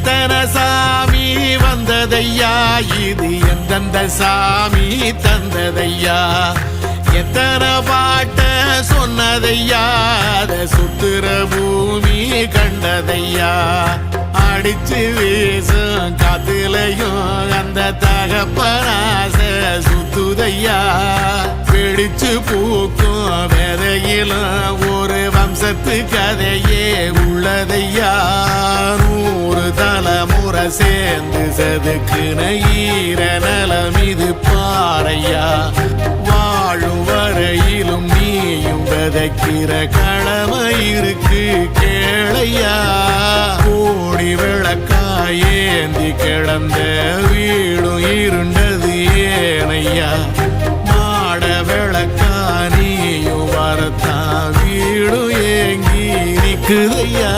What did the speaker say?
எத்தனை சாமி வந்ததையா இது எந்தெந்த சாமி தந்ததையா எத்தனை பாட்ட சொன்னதையா அத சுத்துற பூமி கண்டதையா அடிச்சு வீசும் காத்துலையும் அந்த தகப்பனாச சுத்துதையா பிடிச்சு பூக்கும் விதையிலும் ஒரு வம்சத்து கதையே உள்ளதையா 100 தலைமுறை சேர்ந்து சதுக்குன ஈர நலம் இது பாறையா வாழும் வரையிலும் நீயும் விதைக்கிற கடமை இருக்கு கேளையா கோடி விளக்காயேந்தி கிடந்த வீடும் இருண்டது ஏனையா மாட விளக்கா நீயும் வரத்தான் வீடும் ஏங்கி நிக்குதையா